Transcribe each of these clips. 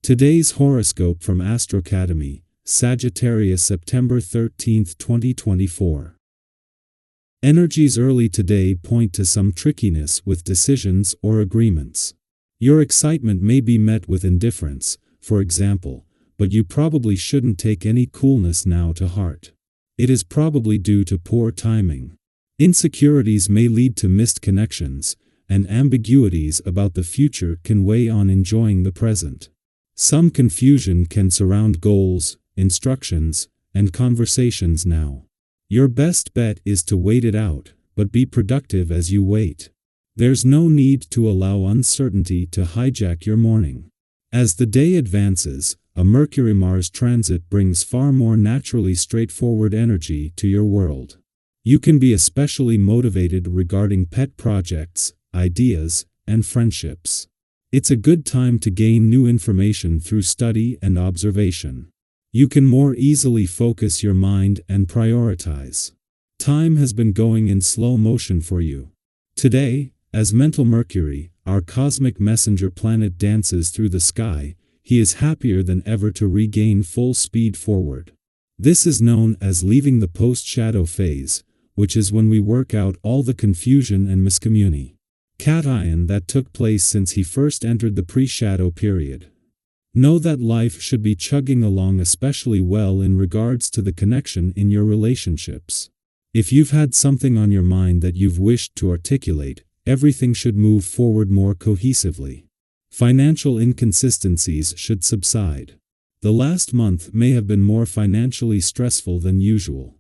Today's horoscope from AstroCademy, Sagittarius, September 13, 2024. Energies early today point to some trickiness with decisions or agreements. Your excitement may be met with indifference, for example, but you probably shouldn't take any coolness now to heart. It is probably due to poor timing. Insecurities may lead to missed connections, and ambiguities about the future can weigh on enjoying the present. Some confusion can surround goals, instructions, and conversations now. Your best bet is to wait it out, but be productive as you wait. There's no need to allow uncertainty to hijack your morning. As the day advances, a Mercury-Mars transit brings far more naturally straightforward energy to your world. You can be especially motivated regarding pet projects, ideas, and friendships. It's a good time to gain new information through study and observation. You can more easily focus your mind and prioritize. Time has been going in slow motion for you. Today, as mental Mercury, our cosmic messenger planet, dances through the sky, he is happier than ever to regain full speed forward. This is known as leaving the post-shadow phase, which is when we work out all the confusion and miscommunication that took place since he first entered the pre-shadow period. Know that life should be chugging along especially well in regards to the connection in your relationships. If you've had something on your mind that you've wished to articulate, everything should move forward more cohesively. Financial inconsistencies should subside. The last month may have been more financially stressful than usual.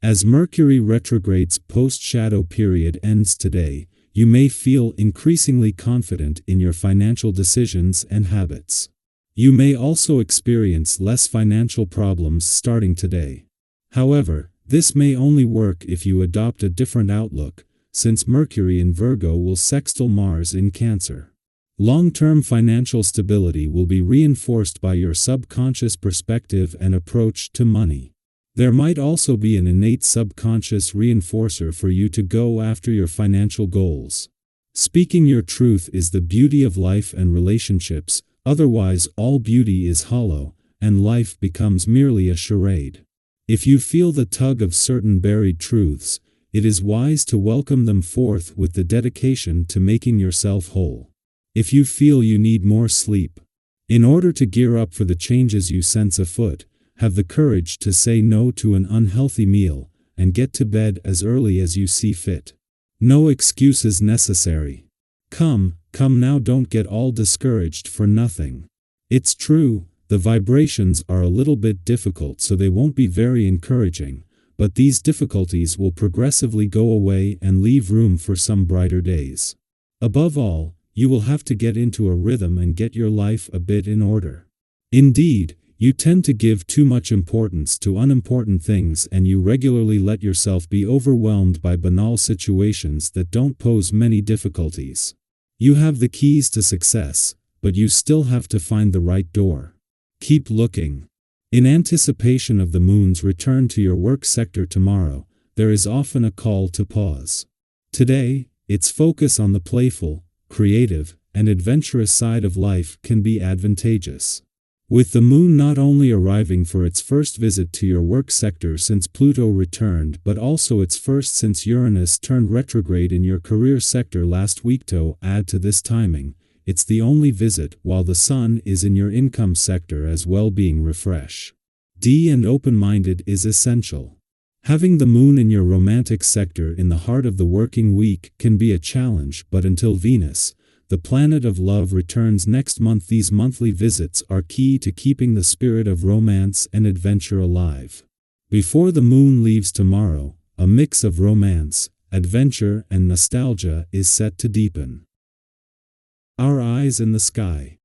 As Mercury retrograde's post-shadow period ends today, you may feel increasingly confident in your financial decisions and habits. You may also experience less financial problems starting today. However, this may only work if you adopt a different outlook, since Mercury in Virgo will sextile Mars in Cancer. Long-term financial stability will be reinforced by your subconscious perspective and approach to money. There might also be an innate subconscious reinforcer for you to go after your financial goals. Speaking your truth is the beauty of life and relationships. Otherwise, all beauty is hollow, and life becomes merely a charade. If you feel the tug of certain buried truths, it is wise to welcome them forth with the dedication to making yourself whole. If you feel you need more sleep, in order to gear up for the changes you sense afoot, have the courage to say no to an unhealthy meal, and get to bed as early as you see fit. No excuses necessary. Come now, don't get all discouraged for nothing. It's true, the vibrations are a little bit difficult, so they won't be very encouraging, but these difficulties will progressively go away and leave room for some brighter days. Above all, you will have to get into a rhythm and get your life a bit in order. Indeed, you tend to give too much importance to unimportant things, and you regularly let yourself be overwhelmed by banal situations that don't pose many difficulties. You have the keys to success, but you still have to find the right door. Keep looking. In anticipation of the moon's return to your work sector tomorrow, there is often a call to pause. Today, its focus on the playful, creative, and adventurous side of life can be advantageous. With the moon not only arriving for its first visit to your work sector since Pluto returned, but also its first since Uranus turned retrograde in your career sector last week. To add to this timing, it's the only visit while the sun is in your income sector as well. Being refresh and open-minded is essential. Having the moon in your romantic sector in the heart of the working week can be a challenge, but until Venus, the planet of love, returns next month, these monthly visits are key to keeping the spirit of romance and adventure alive. Before the moon leaves tomorrow, a mix of romance, adventure, and nostalgia is set to deepen. Our eyes in the sky.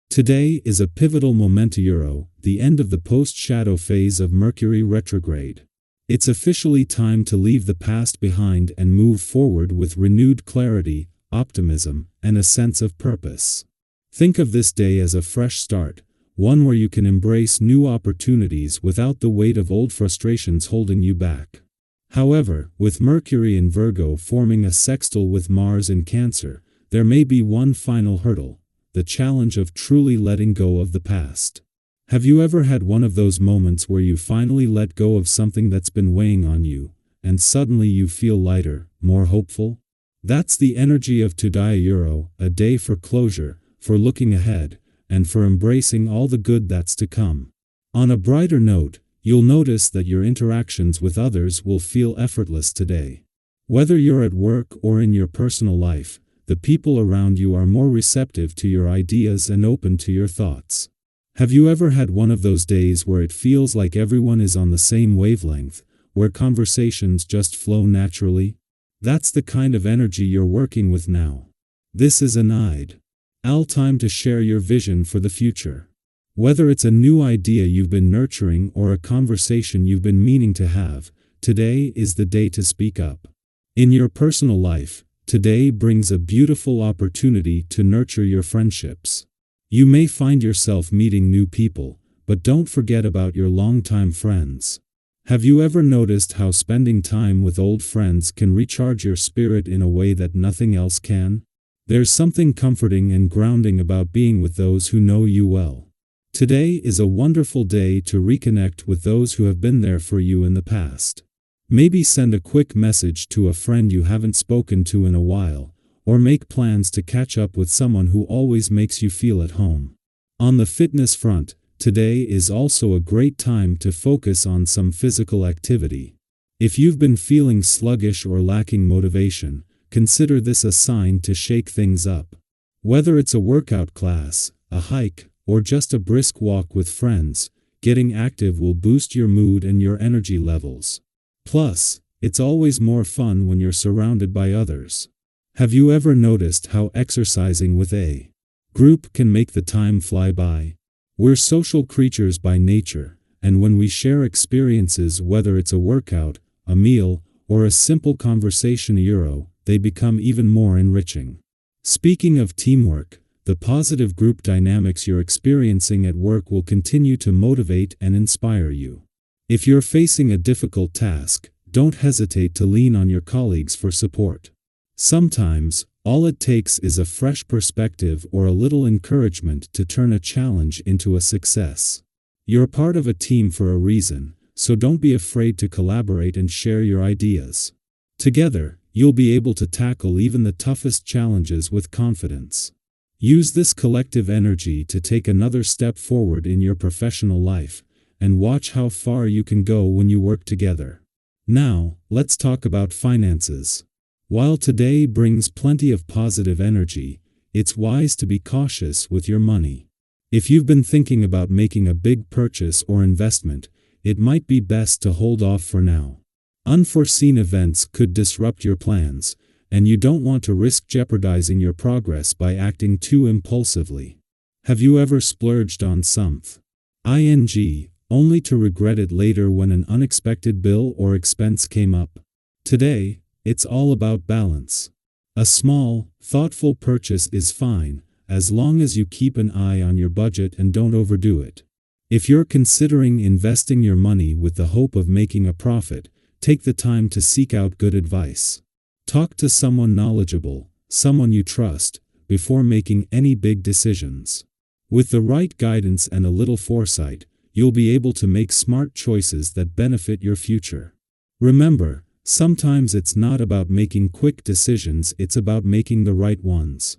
Today is a pivotal moment. The end of the post-shadow phase of Mercury retrograde. It's officially time to leave the past behind and move forward with renewed clarity, optimism, and a sense of purpose. Think of this day as a fresh start, one where you can embrace new opportunities without the weight of old frustrations holding you back. However, with Mercury in Virgo forming a sextile with Mars in Cancer, there may be one final hurdle: the challenge of truly letting go of the past. Have you ever had one of those moments where you finally let go of something that's been weighing on you, and suddenly you feel lighter, more hopeful? That's the energy of today, a day for closure, for looking ahead, and for embracing all the good that's to come. On a brighter note, you'll notice that your interactions with others will feel effortless today. Whether you're at work or in your personal life, the people around you are more receptive to your ideas and open to your thoughts. Have you ever had one of those days where it feels like everyone is on the same wavelength, where conversations just flow naturally? That's the kind of energy you're working with now. This is an ideal time to share your vision for the future. Whether it's a new idea you've been nurturing or a conversation you've been meaning to have, today is the day to speak up. In your personal life, today brings a beautiful opportunity to nurture your friendships. You may find yourself meeting new people, but don't forget about your longtime friends. Have you ever noticed how spending time with old friends can recharge your spirit in a way that nothing else can? There's something comforting and grounding about being with those who know you well. Today is a wonderful day to reconnect with those who have been there for you in the past. Maybe send a quick message to a friend you haven't spoken to in a while, or make plans to catch up with someone who always makes you feel at home. On the fitness front, today is also a great time to focus on some physical activity. If you've been feeling sluggish or lacking motivation, consider this a sign to shake things up. Whether it's a workout class, a hike, or just a brisk walk with friends, getting active will boost your mood and your energy levels. Plus, it's always more fun when you're surrounded by others. Have you ever noticed how exercising with a group can make the time fly by? We're social creatures by nature, and when we share experiences, whether it's a workout, a meal, or a simple conversation, they become even more enriching. Speaking of teamwork, the positive group dynamics you're experiencing at work will continue to motivate and inspire you. If you're facing a difficult task, don't hesitate to lean on your colleagues for support. Sometimes, all it takes is a fresh perspective or a little encouragement to turn a challenge into a success. You're part of a team for a reason, so don't be afraid to collaborate and share your ideas. Together, you'll be able to tackle even the toughest challenges with confidence. Use this collective energy to take another step forward in your professional life, and watch how far you can go when you work together. Now, let's talk about finances. While today brings plenty of positive energy, it's wise to be cautious with your money. If you've been thinking about making a big purchase or investment, it might be best to hold off for now. Unforeseen events could disrupt your plans, and you don't want to risk jeopardizing your progress by acting too impulsively. Have you ever splurged on something, only to regret it later when an unexpected bill or expense came up? Today, it's all about balance. A small, thoughtful purchase is fine, as long as you keep an eye on your budget and don't overdo it. If you're considering investing your money with the hope of making a profit, take the time to seek out good advice. Talk to someone knowledgeable, someone you trust, before making any big decisions. With the right guidance and a little foresight, you'll be able to make smart choices that benefit your future. Remember, sometimes it's not about making quick decisions, it's about making the right ones.